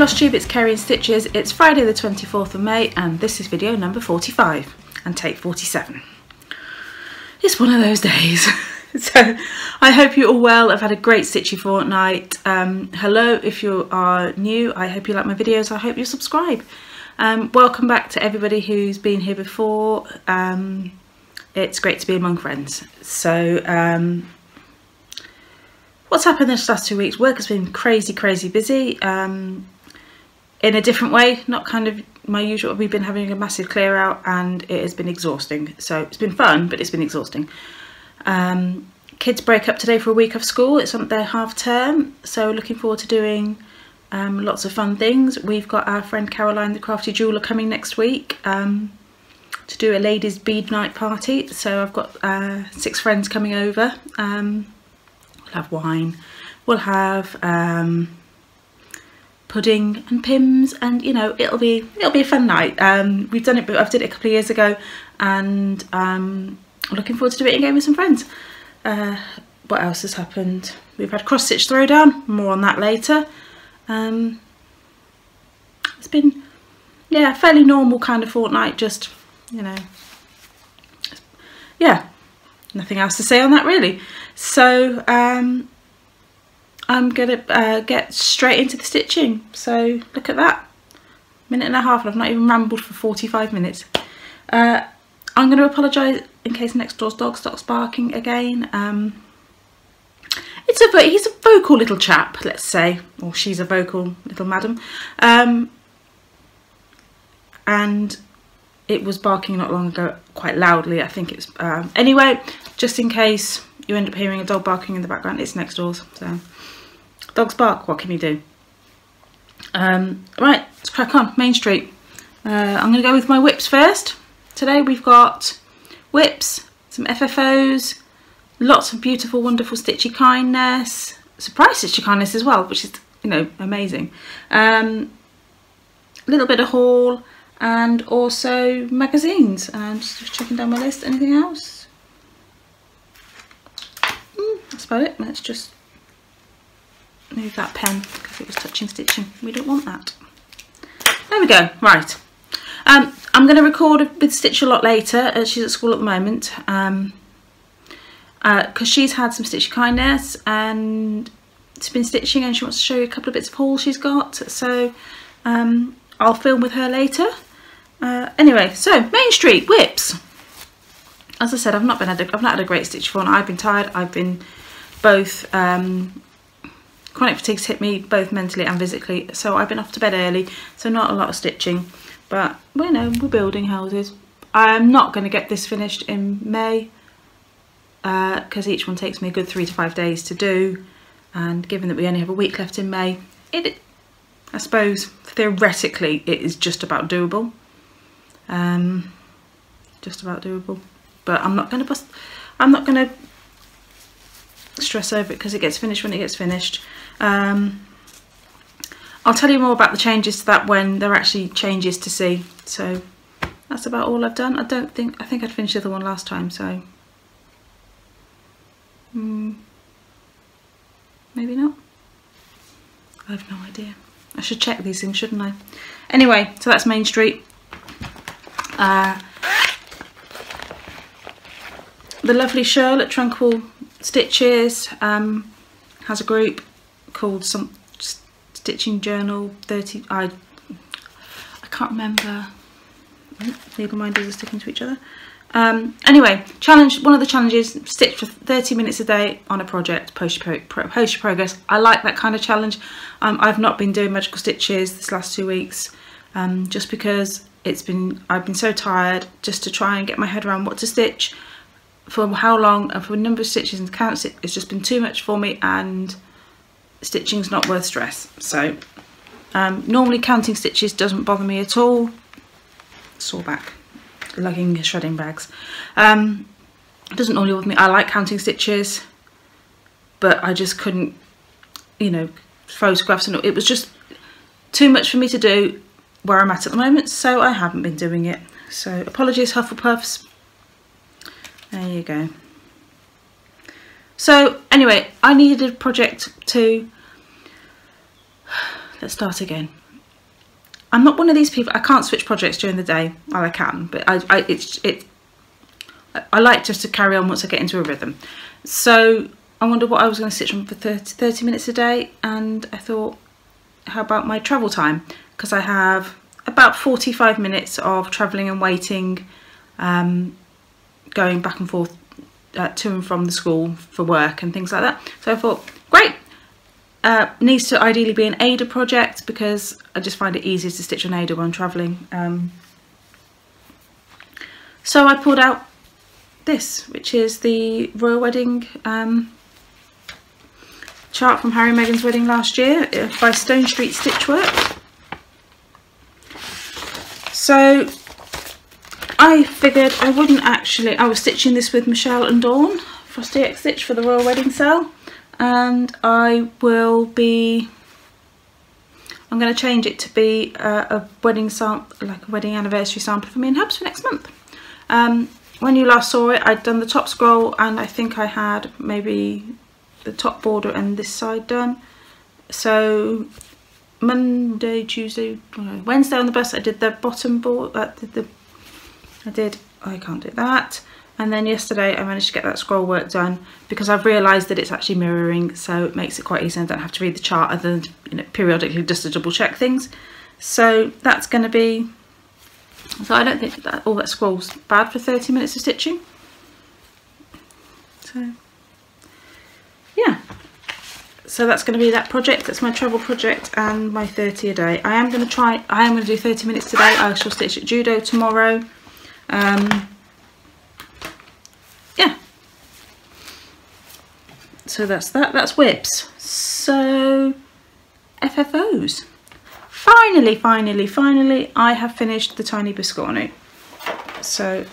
Flosstube, it's Kerry and Stitches. It's Friday the 24th of May and this is video number 45 and take 47. It's one of those days. So I hope you're all well. I've had a great stitchy fortnight. Hello if you are new. I hope you like my videos. I hope you subscribe. Welcome back to everybody who's been here before. It's great to be among friends. So what's happened this last 2 weeks? Work has been crazy busy, in a different way, not kind of my usual. We've been having a massive clear out and it has been exhausting. So it's been fun, but it's been exhausting. Kids break up today for a week of school. It's on their half term, so looking forward to doing lots of fun things. We've got our friend Caroline the crafty jeweller coming next week to do a ladies bead night party. So I've got 6 friends coming over. We'll have wine, we'll have pudding and Pims, and you know, it'll be a fun night. We've done it, but I've did it a couple of years ago, and I'm looking forward to doing it again with some friends. What else has happened? We've had cross stitch throwdown, more on that later. It's been, yeah, a fairly normal kind of fortnight, just, you know, yeah, nothing else to say on that really. So I'm gonna get straight into the stitching. So look at that, minute and a half, and I've not even rambled for 45 minutes. I'm going to apologise in case next door's dog starts barking again. He's a vocal little chap, let's say, or she's a vocal little madam, and it was barking not long ago quite loudly. I think it's anyway, just in case you end up hearing a dog barking in the background, it's next door's. So dogs bark, what can you do? Right, let's crack on. Main Street. I'm going to go with my whips first. Today we've got whips, some FFOs, lots of beautiful, wonderful stitchy kindness, surprise stitchy kindness as well, which is, you know, amazing. A little bit of haul, and also magazines. And just checking down my list. Anything else? That's about it. Let's just move that pen because it was touching stitching. We don't want that. There we go. Right. I'm going to record with Stitch a lot later. She's at school at the moment, because she's had some stitchy kindness and it's been stitching, and she wants to show you a couple of bits of haul she's got. So I'll film with her later. Anyway, so Main Street whips. As I said, I've not had a great stitch fortnight. I've been tired. I've been both. Chronic fatigue's hit me both mentally and physically, so I've been off to bed early, so not a lot of stitching, but we know we're building houses. I'm not going to get this finished in May because each one takes me a good 3 to 5 days to do, and given that we only have a week left in May, I suppose theoretically it is just about doable. Just about doable, but I'm not going to stress over it because it gets finished when it gets finished. I'll tell you more about the changes to that when there are actually changes to see. So that's about all I've done. I think I'd finished the other one last time, so maybe not. I have no idea. I should check these things, shouldn't I? Anyway, so that's Main Street. The lovely Shirl at Tranquil Stitches has a group called some Stitching Journal 30. I can't remember. Legal minders are sticking to each other. Anyway, challenge. One of the challenges: stitch for 30 minutes a day on a project. Post your progress. I like that kind of challenge. I've not been doing magical stitches this last 2 weeks, just because I've been so tired just to try and get my head around what to stitch, for how long, and for a number of stitches, and counts it. It's just been too much for me, and stitching's not worth stress. So normally counting stitches doesn't bother me at all. Sore back, lugging shredding bags. It doesn't normally bother me. I like counting stitches, but I just couldn't, you know, photographs, and it was just too much for me to do where I'm at the moment, so I haven't been doing it. So apologies, Hufflepuffs. There you go. So anyway, I needed a project to, let's start again. I'm not one of these people, I can't switch projects during the day. Well, I can, but I like just to carry on once I get into a rhythm. So I wondered what I was going to stitch on for 30 minutes a day, and I thought, how about my travel time? Because I have about 45 minutes of travelling and waiting, going back and forth to and from the school for work and things like that. So I thought, great, needs to ideally be an Ada project, because I just find it easier to stitch on Ada when travelling. So I pulled out this, which is the Royal Wedding chart from Harry and Meghan's wedding last year by Stone Street Stitchwork. So I figured I wouldn't actually, I was stitching this with Michelle and Dawn, Frosty X Stitch, for the Royal Wedding sale, and I will be, I'm going to change it to be a wedding sample, like a wedding anniversary sample for me and Hubs for next month. When you last saw it, I'd done the top scroll, and I think I had maybe the top border and this side done. So Monday, Tuesday, Wednesday on the bus I did the bottom board, I can't do that, and then yesterday I managed to get that scroll work done, because I've realised that it's actually mirroring, so it makes it quite easy and I don't have to read the chart other than, you know, periodically just to double check things. So that's going to be, so I don't think that all that scroll's bad for 30 minutes of stitching. So yeah, so that's going to be that project. That's my travel project and my 30 a day. I am going to do 30 minutes today. I shall stitch at judo tomorrow. Yeah, so that's that. That's whips. So FFOs. Finally, I have finished the Tiny Biscotti. So,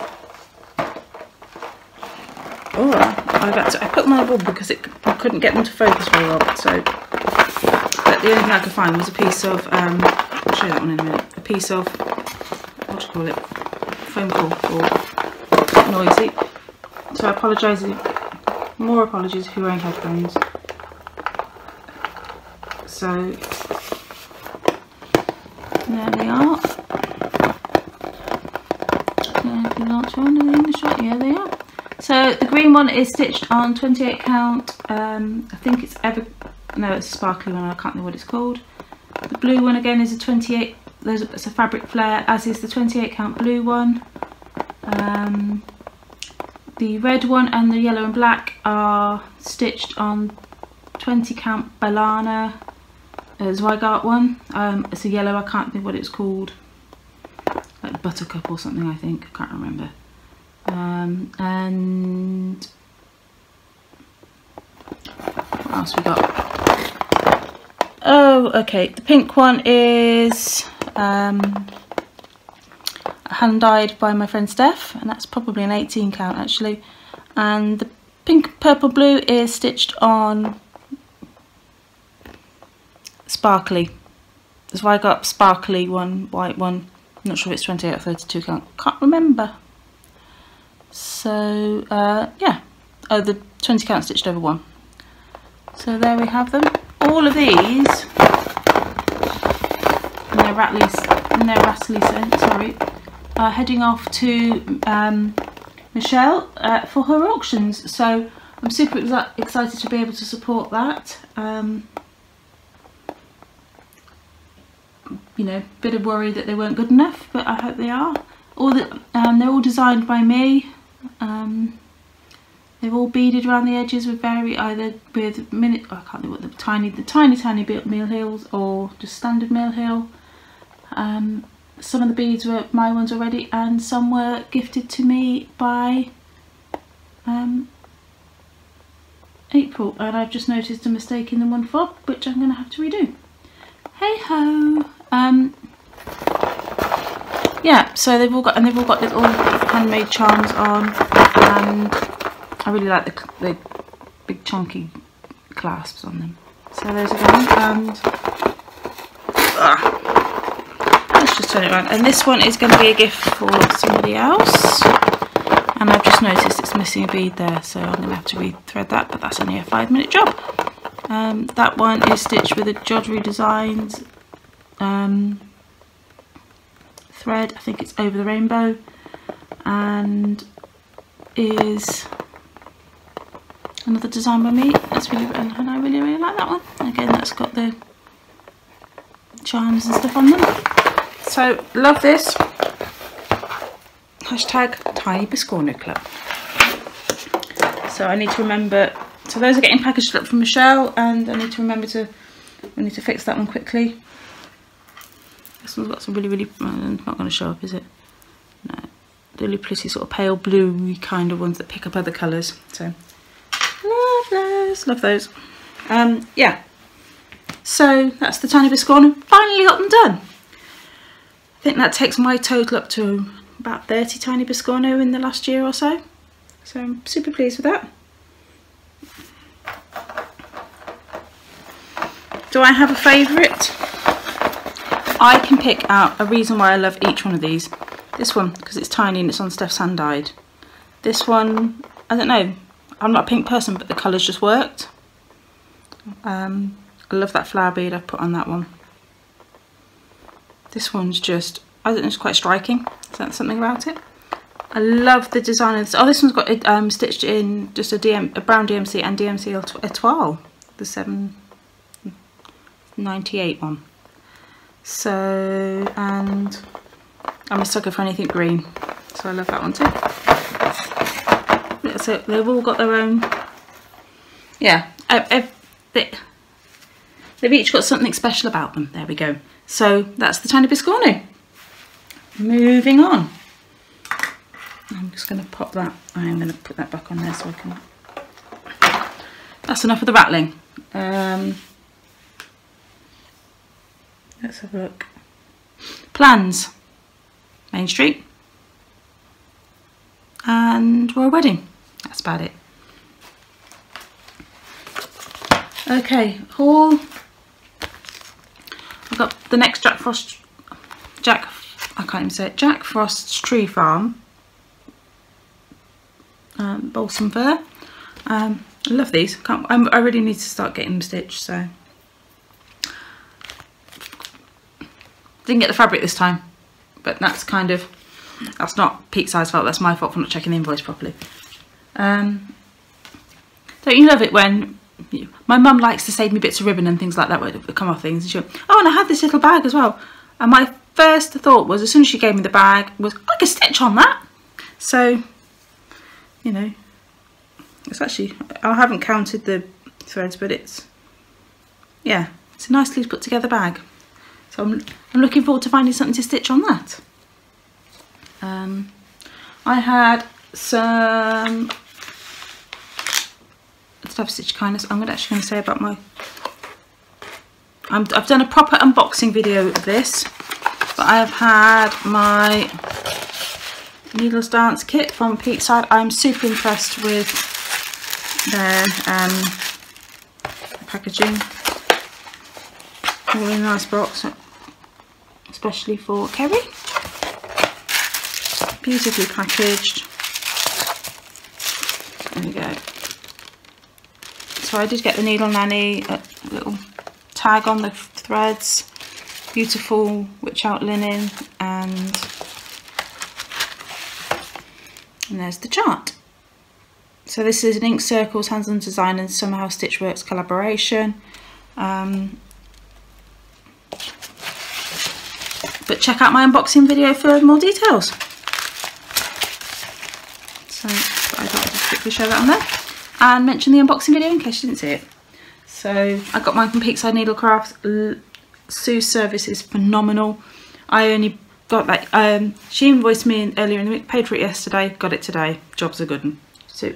oh, I put them on a board because I couldn't get them to focus very well. So, but the only thing I could find was a piece of, I'll show you that one in a minute. A piece of, what do you call it? Foam core or noisy. So I apologise. More apologies if you're wearing headphones. So there they are. In the shot, yeah, they are. So the green one is stitched on 28 count. I think it's no, it's a sparkly one. I can't know what it's called. The blue one again is a 28. It's a fabric flare, as is the 28 count blue one. The red one and the yellow and black are stitched on 20 count Balana Zweigart one. It's a yellow, I can't think what it's called, like buttercup or something, I think, I can't remember. And what else we got? Oh, okay, the pink one is hand dyed by my friend Steph, and that's probably an 18 count actually. And the pink, purple, blue is stitched on sparkly. That's why I got sparkly one, white one. I'm not sure if it's 28 or 32 count, can't remember. So yeah, oh, the 20 count stitched over one. So there we have them. All of these, and their rattly scent, sorry, are heading off to Michelle for her auctions. So I'm super excited to be able to support that. You know, bit of worry that they weren't good enough, but I hope they are. They're all designed by me. They've all beaded around the edges with either with I can't know what the tiny meal heels or just standard meal heel. Some of the beads were my ones already, and some were gifted to me by April, and I've just noticed a mistake in the one fob, which I'm going to have to redo. Hey ho! Yeah, so they've all got little handmade charms on, and I really like the big chunky clasps on them. So those are going, and let's just turn it around. And this one is going to be a gift for somebody else, and I've just noticed it's missing a bead there, so I'm going to have to re-thread that, but that's only a 5-minute job. That one is stitched with a Audrey Designs thread. I think it's Over the Rainbow, and is another design by me. That's really, and I really like that one. Again, that's got the charms and stuff on them. So love this. Hashtag Tiny Biscorno Club. So I need to remember. So those are getting packaged up from Shirl, and I need to remember to. We need to fix that one quickly. This one's got some really, not going to show up, is it? No. Really pretty sort of pale blue kind of ones that pick up other colours. So love those. Yeah. So that's the Tiny Biscorno. Finally got them done. I think that takes my total up to about 30 Tiny Biscorno in the last year or so. So I'm super pleased with that. Do I have a favourite? I can pick out a reason why I love each one of these. This one, because it's tiny and it's on Steph's hand dyed. This one, I don't know, I'm not a pink person, but the colours just worked. I love that flower bead I've put on that one. This one's just, I don't know, it's quite striking. Is that something about it? I love the design of this. Oh, this one's got it stitched in just a brown DMC and DMC Etoile, the 798 one. So, and I'm a sucker for anything green, so I love that one too. So they've all got their own, yeah, they've each got something special about them. There we go. So that's the Tiny Biscorno. Moving on. I'm just going to pop that, I'm going to put that back on there so I can, that's enough of the rattling. Let's have a look. Plans. Main Street. And Royal Wedding. That's about it. Okay, haul. I've got the next Jack Frost's Tree Farm. Balsam fir. I love these. I really need to start getting them stitched, so. Didn't get the fabric this time, but that's kind of, that's not Peakside's fault, that's my fault for not checking the invoice properly. Don't you love it when, my mum likes to save me bits of ribbon and things like that where it come off things, and she'll, oh, and I had this little bag as well. And my first thought was, as soon as she gave me the bag, was, I could stitch on that. So, you know, it's actually, I haven't counted the threads, but it's, yeah, it's a nicely put together bag. So I'm looking forward to finding something to stitch on that. I had some, let's have Stitch Kindness. I'm actually going to say about my, I've done a proper unboxing video of this, but I have had my Needles Dance kit from Peakside. I'm super impressed with their packaging. A really nice box, especially for Kerry. Beautifully packaged. There we go. So I did get the Needle Nanny, a little tag on the threads, beautiful witch out linen, and there's the chart. So this is an Ink Circles Hands On Design and Somehow Stitchworks collaboration. But check out my unboxing video for more details. So I thought I'd just quickly show that on there and mention the unboxing video in case you didn't see it. So I got mine from Peakside Needlecraft. Sue's service is phenomenal. I only got that, she invoiced me earlier in the week, paid for it yesterday, got it today. Job's a good one. So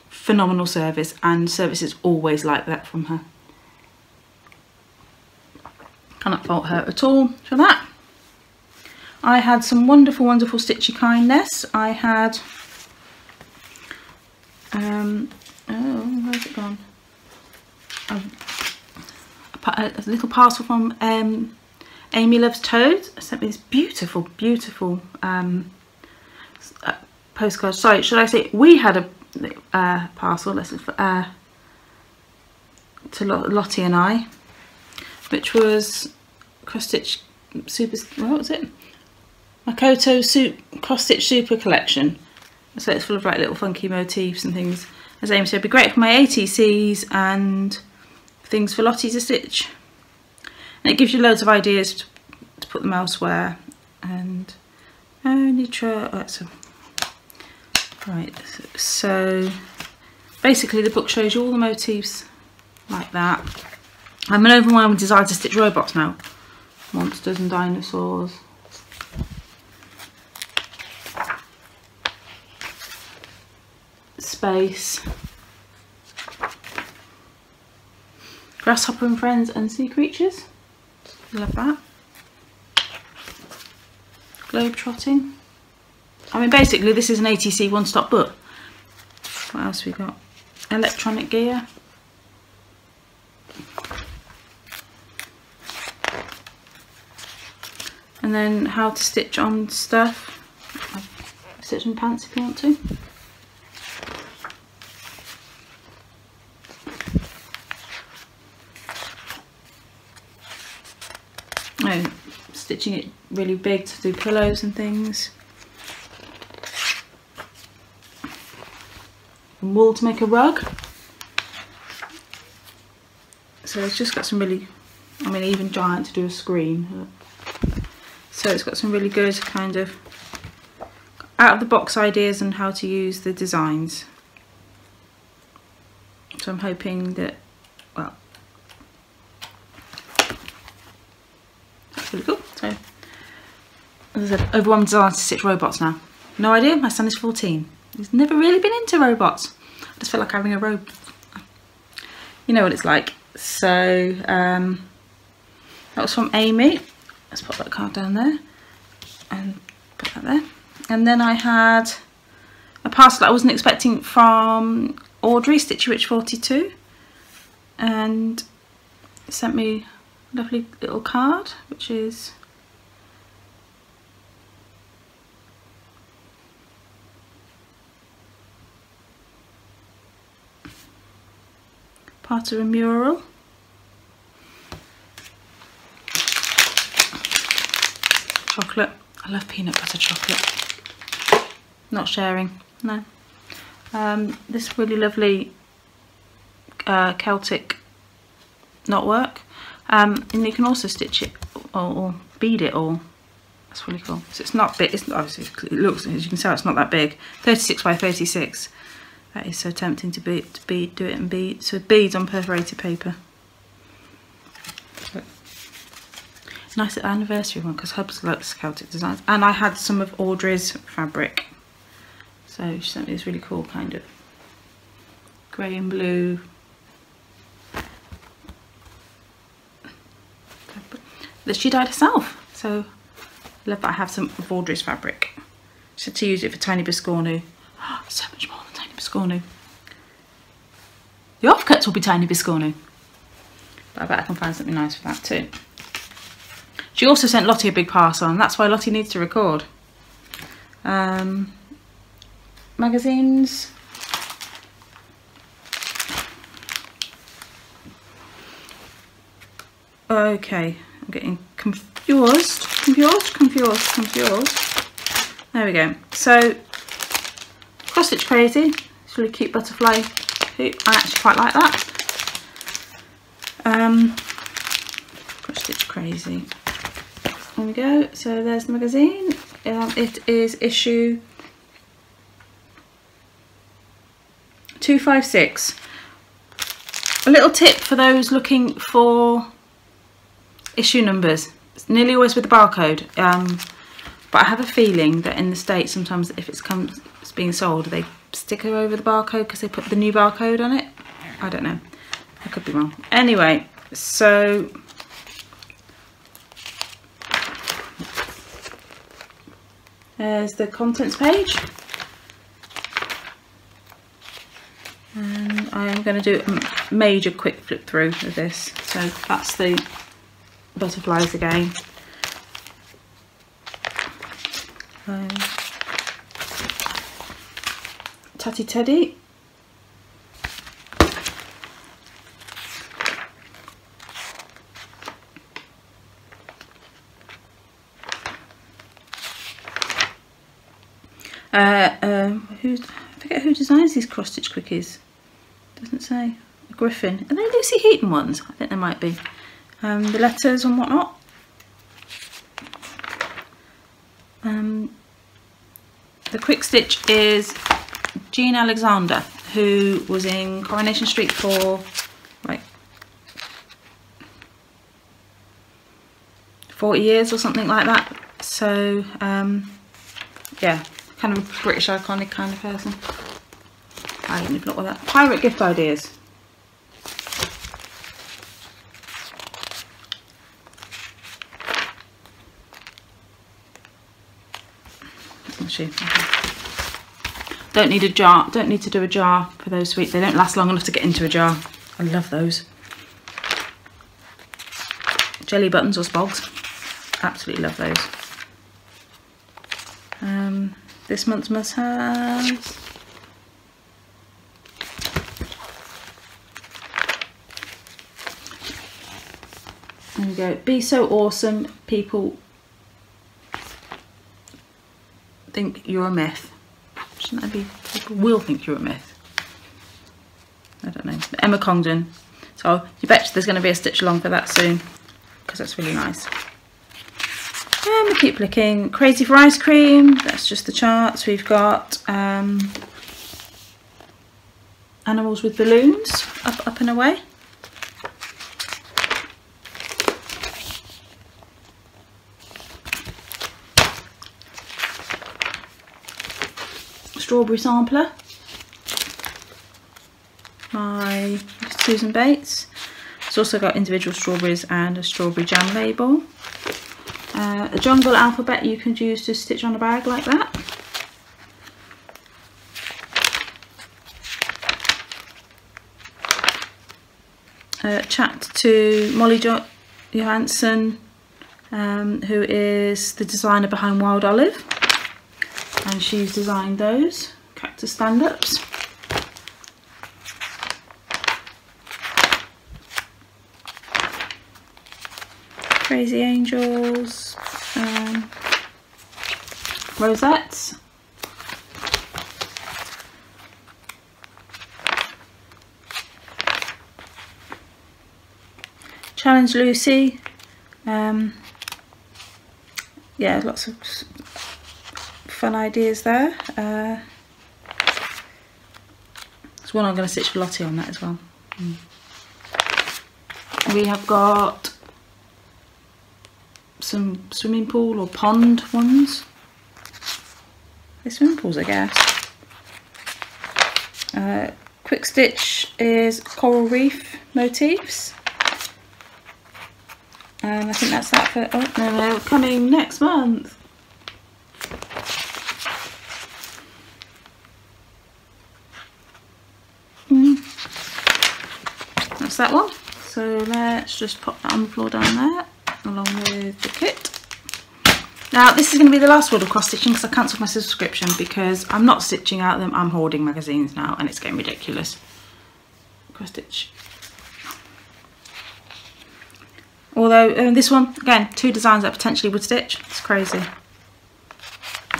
phenomenal service, and service is always like that from her. Cannot fault her at all for that. I had some wonderful, wonderful Stitchy Kindness. I had, oh, where's it gone? A little parcel from Amy Loves Toads. Sent me this beautiful, beautiful postcard. Sorry, should I say we had a parcel to Lottie and I, which was cross stitch what was it? Makoto cross stitch super collection. So it's full of like little funky motifs and things. As Amy said, it'd be great for my ATCs and things for Lottie to stitch. And it gives you loads of ideas to put them elsewhere. And right, so basically the book shows you all the motifs like that. I'm an overwhelming desire to stitch robots now. Monsters and dinosaurs. Space. Grasshopper and friends and sea creatures. Love that. Globe trotting. I mean, basically this is an ATC one-stop book. What else we got? Electronic gear. And then how to stitch on stuff. Stitch on pants if you want to. Oh, stitching it really big to do pillows and things. And wool to make a rug. So it's just got some really, I mean, even giant to do a screen. So it's got some really good kind of out of the box ideas on how to use the designs. So I'm hoping that, well, that's really cool. So as I said, overwhelming desire to stitch robots now. No idea, my son is 14. He's never really been into robots. I just feel like having a robot. You know what it's like. So that was from Amy. Let's put that card down there and put that there. And then I had a parcel I wasn't expecting from Audrey, Stitchy Rich 42, and sent me a lovely little card, which is part of a mural. Chocolate. I love peanut butter chocolate. Not sharing, no. This really lovely Celtic knotwork. And you can also stitch it or bead it all. That's really cool. So it's not big, it's obviously, it looks, as you can tell, it's not that big. 36 by 36. That is so tempting to do it in beads. So beads on perforated paper. Nice little anniversary one because Hubs likes Celtic designs. And I had some of Audrey's fabric. So she sent me this really cool kind of grey and blue. She dyed herself. So I love that I have some of Audrey's fabric. She said to use it for Tiny Biscornu. Oh, so much more than Tiny Biscornu. The offcuts will be Tiny Biscornu. But I bet I can find something nice for that too. She also sent Lottie a big parcel, and that's why Lottie needs to record. Magazines. Okay, I'm getting confused. There we go. So, cross stitch crazy. It's a really cute butterfly hoop. I actually quite like that. Cross stitch crazy. There we go. So there's the magazine. It is issue 256. A little tip for those looking for issue numbers. It's nearly always with the barcode. But I have a feeling that in the States sometimes if it's being sold they stick it over the barcode because they put the new barcode on it. I don't know. I could be wrong. Anyway, so there's the contents page. And I'm going to do a major quick flip through of this. So that's the butterflies again. Tatty Teddy. I forget who designs these cross stitch quickies. Doesn't say. A Griffin. Are they Lucy Heaton ones? I think they might be. The letters and whatnot. The quick stitch is Jean Alexander, who was in Coronation Street for like 40 years or something like that. So yeah, kind of a British iconic kind of person. I didn't even look at that. Pirate gift ideas. Actually, don't need a jar. Don't need to do a jar for those sweets. They don't last long enough to get into a jar. I love those. Jelly buttons or spogs. Absolutely love those. This month's must-haves. There we go. Be so awesome, people think you're a myth. Shouldn't that be? People will think you're a myth. I don't know. Emma Congdon. So you bet there's going to be a stitch along for that soon, because that's really nice. And we keep looking. Crazy for Ice Cream. That's just the charts. We've got animals with balloons, up and away. Strawberry sampler by Susan Bates. It's also got individual strawberries and a strawberry jam label. A jungle alphabet you can use to stitch on a bag like that. Chat to Molly Johansson, who is the designer behind Wild Olive, and she's designed those cactus stand-ups. Crazy Angels, rosettes, Challenge Lucy, yeah, lots of fun ideas there. There's one I'm going to stitch for Lottie on that as well. We have got some swimming pool or pond ones. They're swimming pools, I guess. Quick stitch is coral reef motifs. And I think that's that for, oh no, coming next month. That's that one. So let's just pop that on the floor down there, along with the kit. Now this is going to be the last word of cross stitching, because I cancelled my subscription because I'm not stitching out them, I'm hoarding magazines now and it's getting ridiculous. Cross stitch. Although this one, again, 2 designs that potentially would stitch. It's crazy.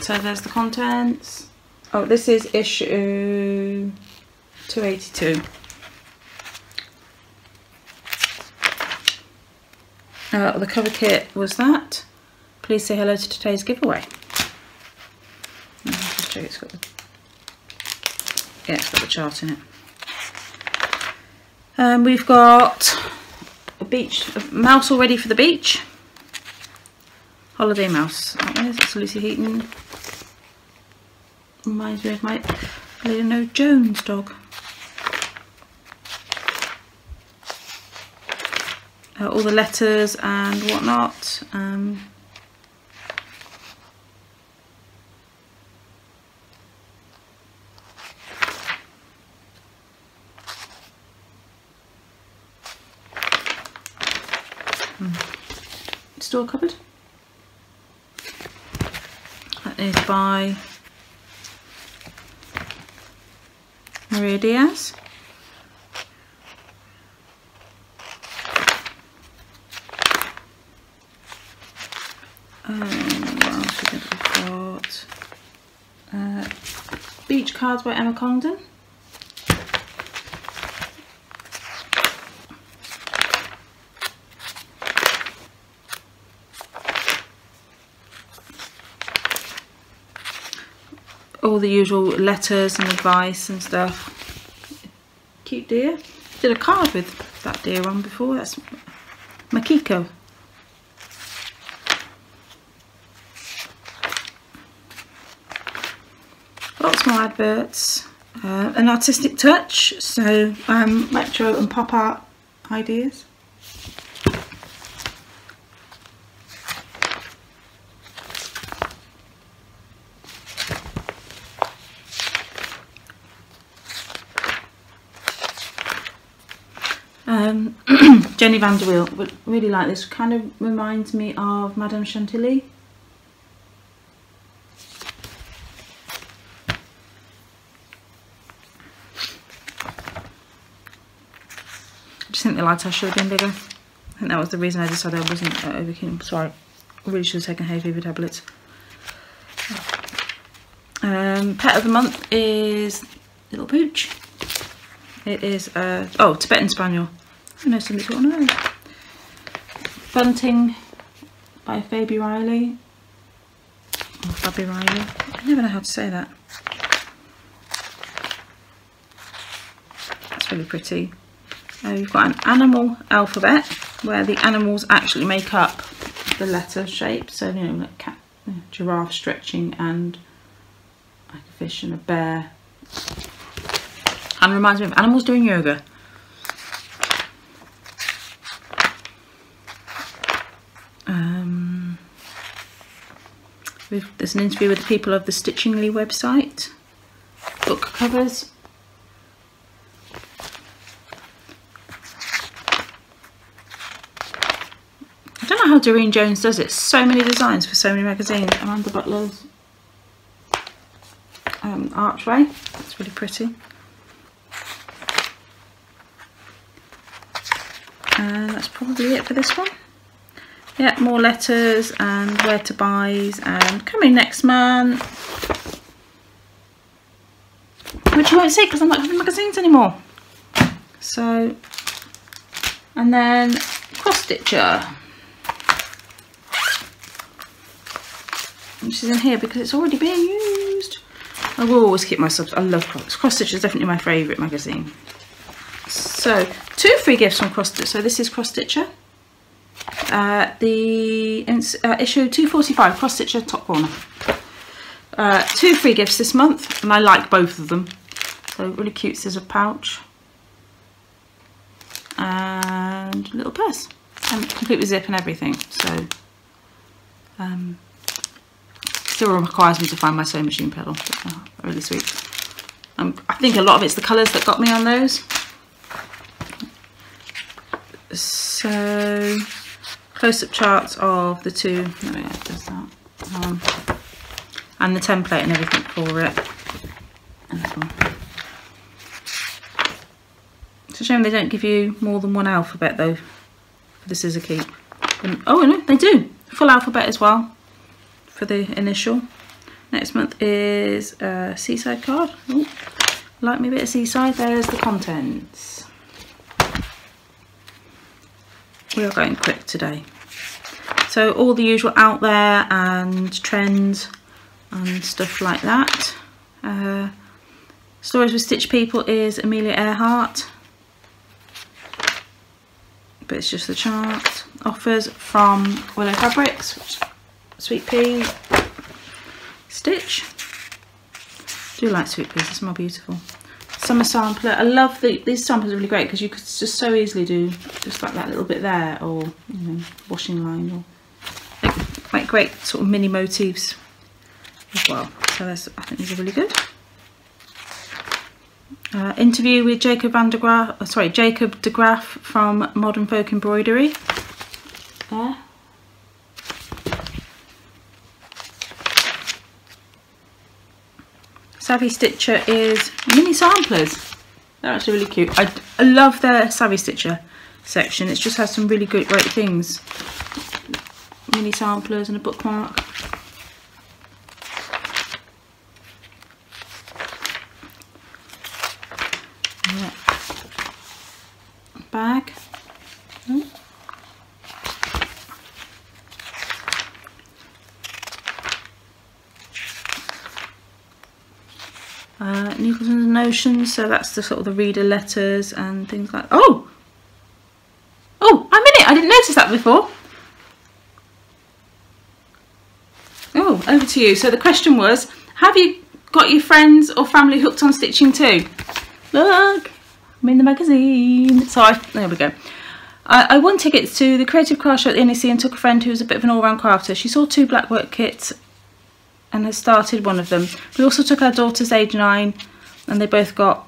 So there's the contents. Oh, this is issue 282. The cover kit was that. Please say hello to today's giveaway. I'll just show you, it's got the, yeah, it's got the chart in it. We've got a mouse all ready for the beach. Holiday mouse. That one is, it's Lucy Heaton. Reminds me of my Leonard Jones dog. All the letters and whatnot. Store cupboard. That is by Maria Diaz. What else we got? Beach Cards by Emma Condon. All the usual letters and advice and stuff. Cute deer. Did a card with that deer on before. That's Makiko. Lots more adverts. An artistic touch, so retro and pop art ideas. Jenny Van der Weel, would really like this. Kind of reminds me of Madame Chantilly. I just think the light should have been bigger. I think that was the reason I decided I wasn't overkeen. Sorry, I really should have taken hay fever tablets. Pet of the month is Little Pooch. It is oh, Tibetan Spaniel. I know somebody's got one of those. Bunting by Phoebe Riley. Or Fabi Riley. I never know how to say that. That's really pretty. You've got an animal alphabet where the animals actually make up the letter shape. So, you know, like cat, giraffe stretching, and like a fish and a bear. And reminds me of animals doing yoga. There's an interview with the people of the Stitchingly website. Book covers. I don't know how Doreen Jones does it. So many designs for so many magazines. Amanda Butler's Archway. That's really pretty. And that's probably it for this one. Yeah, more letters and where to buys, and coming next month, which you won't see because I'm not having magazines anymore. So, and then Cross Stitcher, which is in here because it's already being used. I will always keep my subs. I love Cross Stitcher. Is definitely my favourite magazine. So 2 free gifts from Cross Stitcher. So this is Cross Stitcher. Issue 245, Cross Stitcher, top corner. 2 free gifts this month, and I like both of them. So really cute scissor pouch and a little purse, and complete with zip and everything. So still requires me to find my sewing machine pedal. But, really sweet. I think a lot of it's the colours that got me on those. So close-up charts of the 2, there we go, does that, and the template and everything for it. It's a shame they don't give you more than one alphabet though for the scissor keep. And, oh no, they do, full alphabet as well for the initial. Next month is a Seaside card. Ooh, like me a bit of Seaside. There's the contents. We are going quick today. So all the usual out there and trends and stuff like that. Stories with Stitch People is Amelia Earhart, but it's just the chart. Offers from Willow Fabrics, Sweet Pea, Stitch. I do like Sweet Peas, they smell beautiful. Summer sampler. I love these samplers are really great because you could just so easily do just like that little bit there, or you know, washing line, or like great sort of mini motifs as well. So that's, I think these are really good. Interview with Jacob de Graaf from Modern Folk Embroidery. There. Savvy Stitcher is mini samplers. They're actually really cute. I love their Savvy Stitcher section. It just has some really great things. Mini samplers and a bookmark. bag. Needles and Notions, so that's the sort of the reader letters and things like. Oh, a minute! I didn't notice that before. Oh, over to you. So the question was, have you got your friends or family hooked on stitching too? Look, I'm in the magazine. So there we go. I won tickets to the Creative Craft Show at the NEC and took a friend who was a bit of an all-round crafter. She saw 2 black work kits and has started one of them. We also took our daughters age 9 and they both got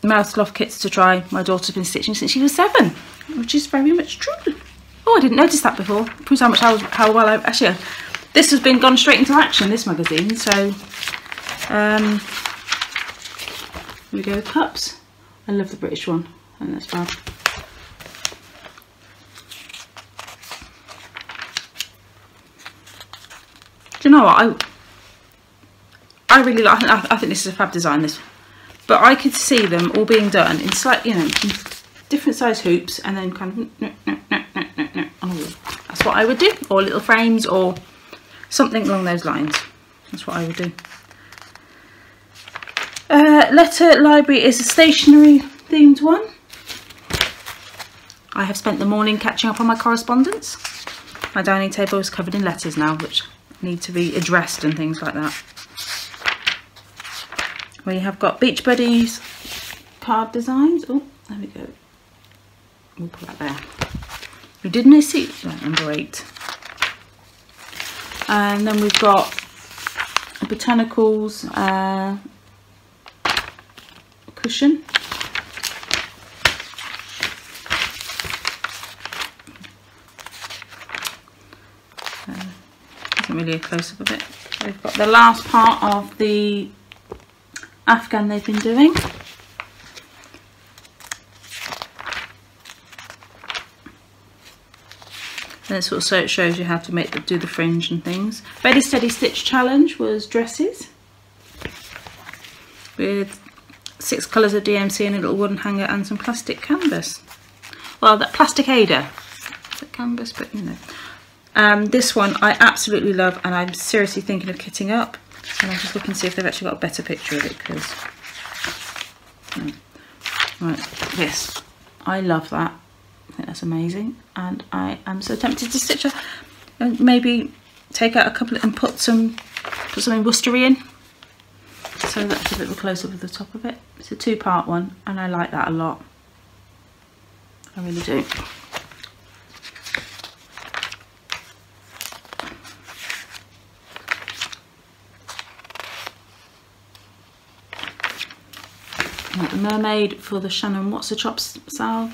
mouth slough kits to try. My daughter's been stitching since she was 7, which is very much true. Oh, I didn't notice that before. Proves how well I actually. This has been gone straight into action, this magazine. So here we go. Cups. I love the British one, and that's fab. Do you know what? I really like. I think this is a fab design. This, but I could see them all being done in slight, in different size hoops, and then kind of. Oh, that's what I would do, or little frames, or something along those lines. That's what I would do. Letter Library is a stationery themed one. I have spent the morning catching up on my correspondence. My dining table is covered in letters now, which need to be addressed and things like that. We have got Beach Buddies card designs. Oh, there we go. We'll put that there. We didn't see number 8. And then we've got Botanicals cushion. Isn't really a close-up of it. We've got the last part of the Afghan they've been doing. And this also shows you how to do the fringe and things. Ready Steady Stitch Challenge was dresses with 6 colours of DMC and a little wooden hanger and some plastic canvas. Well, that plastic Ada, the canvas, but you know. This one I absolutely love, and I'm seriously thinking of kitting up. And I'm just looking to see if they've actually got a better picture of it, because right, this, I love that. I think that's amazing, and I am so tempted to stitch it and maybe take out a couple and put something Worcestery in. So that's a bit of a close up of the top of it. It's a 2-part one, and I like that a lot. I really do. The mermaid for the Shannon What's the Chops salve.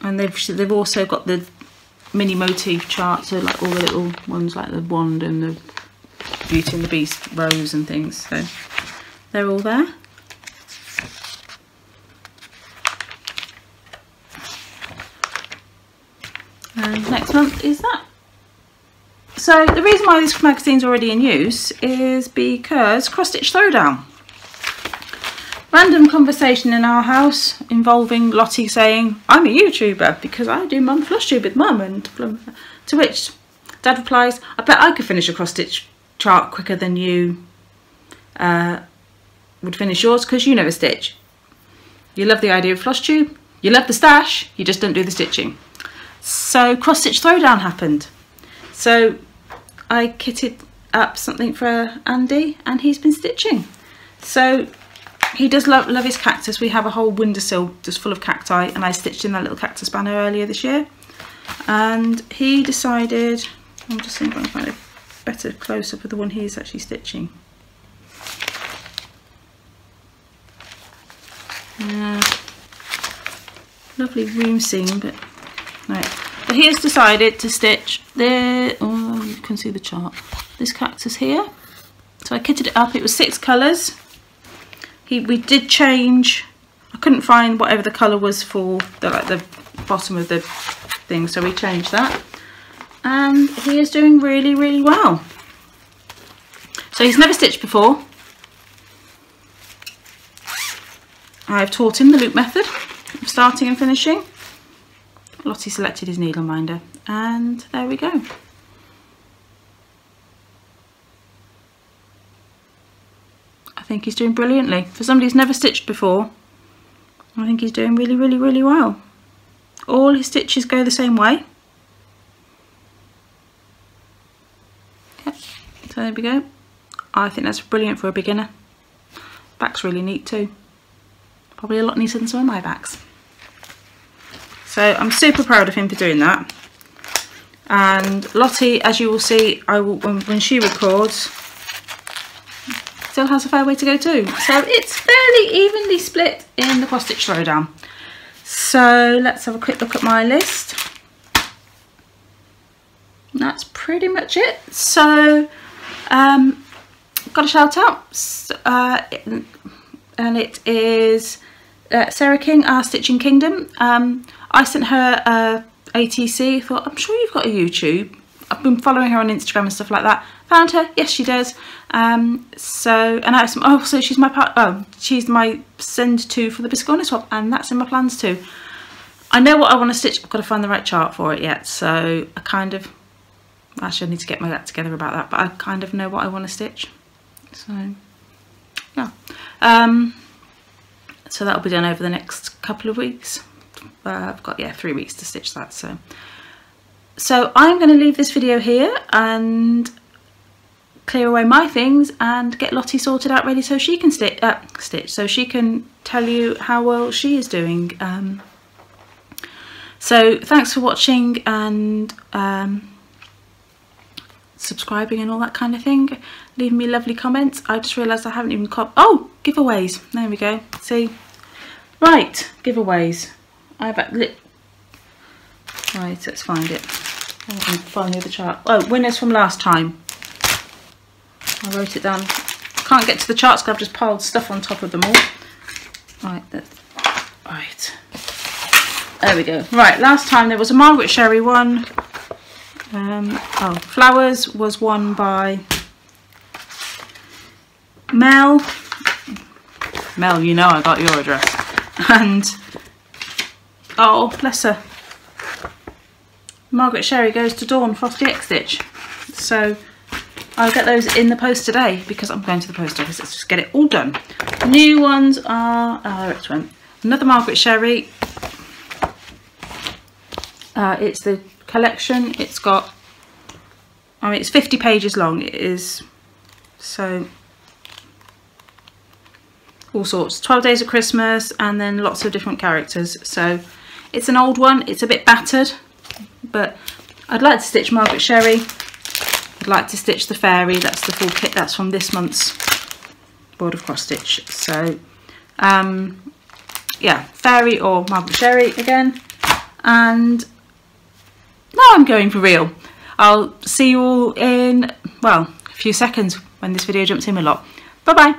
And they've also got the mini motif chart, so like all the little ones like the wand and the Beauty and the Beast rose and things. So they're all there. And next month is that. So the reason why this magazine's already in use is because Cross Stitch Throwdown. Random conversation in our house involving Lottie saying, I'm a YouTuber because I do Mum Flosstube with Mum, and to which Dad replies, I bet I could finish a cross stitch chart quicker than you would finish yours because you never stitch. You love the idea of Flosstube, you love the stash, you just don't do the stitching. So Cross Stitch Throwdown happened. So I kitted up something for Andy and he's been stitching. So he does love his cactus. We have a whole windowsill just full of cacti, and I stitched in that little cactus banner earlier this year. And he decided, I'm just seeing if I can find a better close-up of the one he's actually stitching. Lovely room scene, but right. But he has decided to stitch the, oh, you can see the chart, this cactus here. So I kitted it up. It was 6 colours. We did change. I couldn't find whatever the colour was for the bottom of the thing, so we changed that. And he is doing really, really well. So he's never stitched before. I've taught him the loop method of starting and finishing. Lottie selected his needle minder, and there we go. I think he's doing brilliantly. For somebody who's never stitched before, I think he's doing really, really, really well. All his stitches go the same way. Yep. So there we go. I think that's brilliant for a beginner. Back's really neat too. Probably a lot neater than some of my backs. So I'm super proud of him for doing that. And Lottie, as you will see, when she records, still has a fair way to go too. So it's fairly evenly split in the cross stitch throwdown. So let's have a quick look at my list. That's pretty much it. So got a shout out, and it is Sarah King, Our Stitching Kingdom. I sent her ATC, thought, I'm sure you've got a YouTube. I've been following her on Instagram and stuff like that. Found her, yes she does. So, and I asked, oh, so she's my she's my send to for the Biscorner swap, and that's in my plans too. I know what I want to stitch, I've got to find the right chart for it yet, so I kind of, actually I need to get my act together about that, but I kind of know what I want to stitch. So, yeah. So that'll be done over the next couple of weeks. I've got, yeah, 3 weeks to stitch that. So I'm going to leave this video here and clear away my things and get Lottie sorted out ready so she can stitch, so she can tell you how well she is doing. So thanks for watching and subscribing and all that kind of thing. Leave me lovely comments. I just realised I haven't even oh, giveaways. There we go. See, right, giveaways. Right, let's find it. I can find the other chart. Oh, winners from last time. I wrote it down. Can't get to the charts because I've just piled stuff on top of them all. Right, right. There we go. Right, last time there was a Margaret Sherry one. Oh, Flowers was won by Mel. Mel, you know I got your address. And, oh, bless her. Margaret Sherry goes to Dawn Frosty X Stitch. So I'll get those in the post today because I'm going to the post office. Let's just get it all done. New ones are, it went. Another Margaret Sherry. It's the collection. It's got, I mean, it's 50 pages long. It is, so all sorts. 12 Days of Christmas and then lots of different characters. So it's an old one. It's a bit battered, but I'd like to stitch Margaret Sherry. I'd like to stitch the fairy. That's the full kit. That's from this month's Board of Cross Stitch. So yeah, fairy or Margaret Sherry again. And now I'm going for real. I'll see you all in, well, a few seconds when this video jumps in a lot. Bye bye.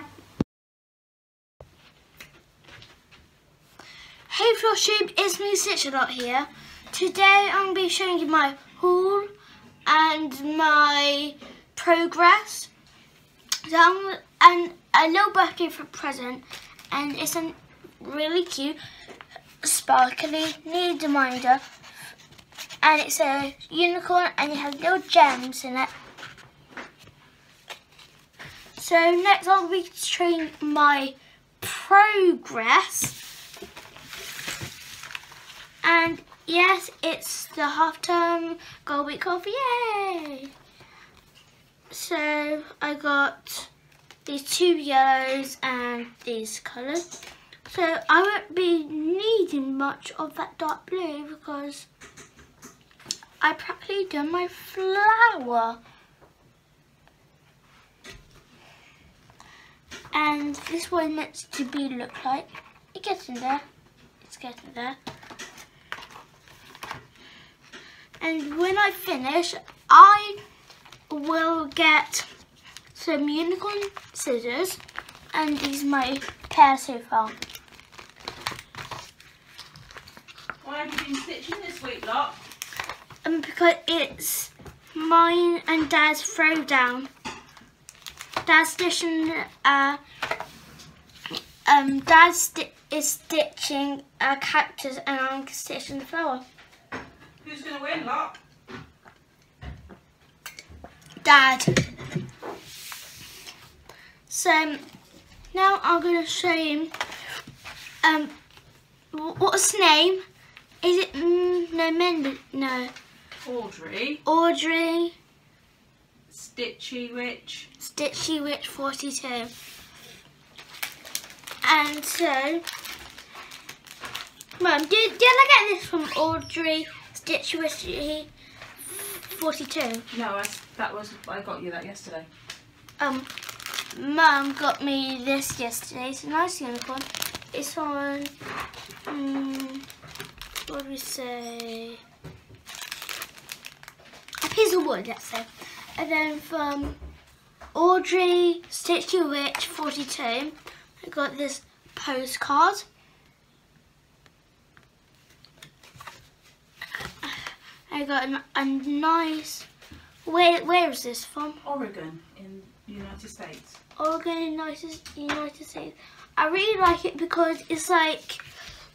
Hey Flosstube, it's me Stitch A Lot here. Today I'm going to be showing you my haul and my progress. So and a little birthday for present, and it's a really cute sparkly needle minder, and it's a unicorn and it has little gems in it. So next I'll be showing my progress. And yes, it's the half-term goal week off, yay! So I got these 2 yellows and these colours. So I won't be needing much of that dark blue because I practically done my flower. And this one needs to be look like. It gets in there. It's getting there. And when I finish, I will get some unicorn scissors, and these are my pair so far. Why have you been stitching this week, lot? Because it's mine and Dad's throwdown. Dad's stitching. is stitching a cactus and I'm stitching the flower. Who's going to win, lot? Dad. So now I'm going to show you what's his name? Is it no. Audrey. Audrey. Stitchy Witch. Stitchy Witch 42. And so, Mum, did I get this from Audrey Stitchy Witch 42? No, I got you that yesterday. Mum got me this yesterday. It's a nice unicorn. It's on, what do we say? A piece of wood, let's say. And then from Audrey Stitchy Witch 42, I got this postcard. I got a nice. Where is this from? Oregon in the United States. Oregon in United States. I really like it because it's like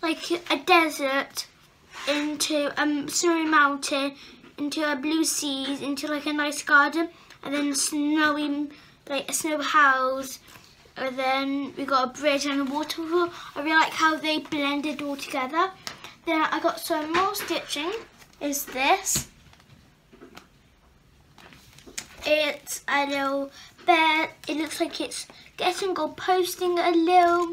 a desert into a snowy mountain, into a blue seas, into like a nice garden, and then snowy, like a snow house, and then we got a bridge and a waterfall. I really like how they blended all together. Then I got some more stitching. Is this? It's a little bear. It looks like it's getting or posting a little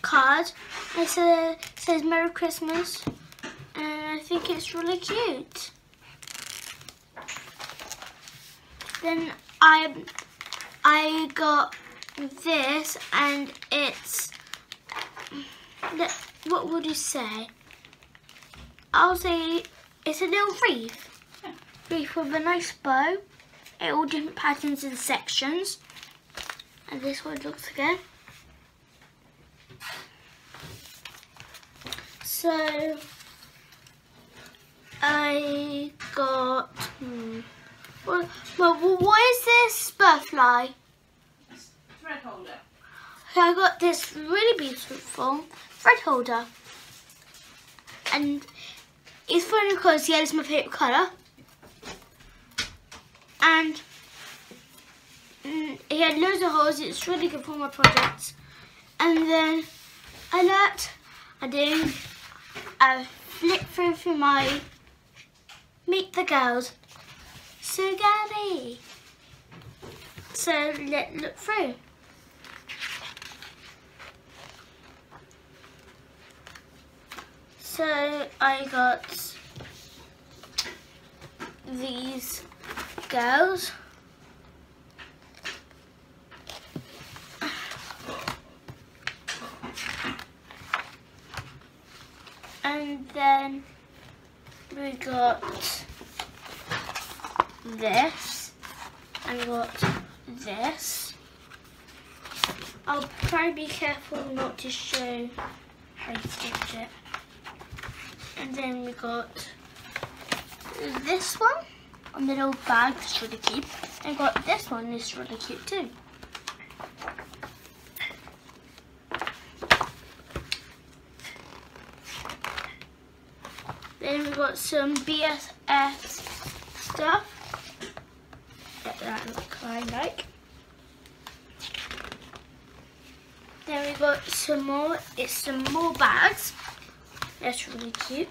card. It says Merry Christmas, and I think it's really cute. Then I got this, and it's, what would you say? I'll say it's a little wreath. Wreath with a nice bow. All different patterns and sections. And this one looks again. So I got well, what is this butterfly? Thread holder. So I got this really beautiful thread holder. And it's funny because yellow is my favourite colour. And it had loads of holes. It's really good for my projects. And then I flip through my Meet the Girls. So Gabby. So let's look through. So I got these girls. And then we got this, and we got this. I'll try to be careful not to show how to stitch it. And then we got this one on the little bag, that's really cute. And I got this one, it's really cute too. Then we got some BSS stuff that look I like. Then we got some more. It's some more bags. That's really cute.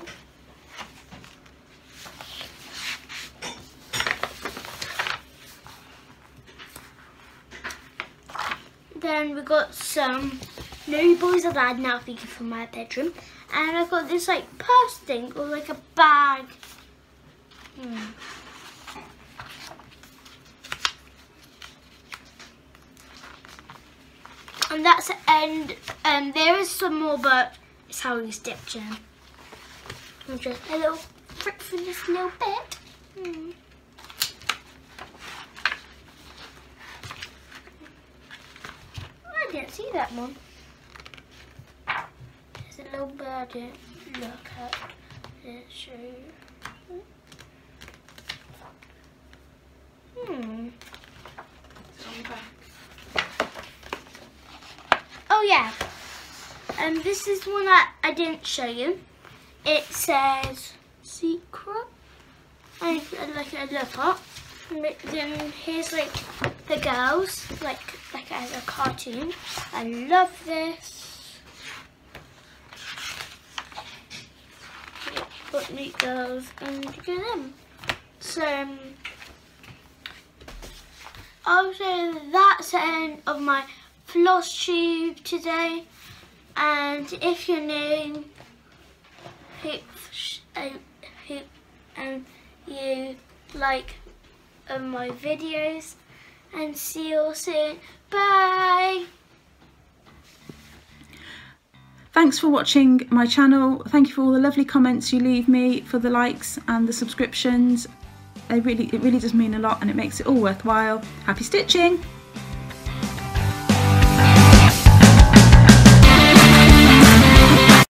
Then we got some No Boys Allowed now thinking for my bedroom. And I got this like purse thing or like a bag. And that's the end. There is some more, but it's how you stitch them. And just a little prick for this little bit. I didn't see that one. There's a little bird. Look at it. Show you. It's on the back. Oh yeah. This is one that I didn't show you. It says secret. I like it a lot. Then here's like the girls, like as a cartoon. I love this. Put me girls and look at them. So also that's the end of my floss tube today. And if you're new, and you like my videos, and see you all soon. Bye. Thanks for watching my channel. Thank you for all the lovely comments you leave me, for the likes and the subscriptions. It really does mean a lot, and it makes it all worthwhile. Happy stitching!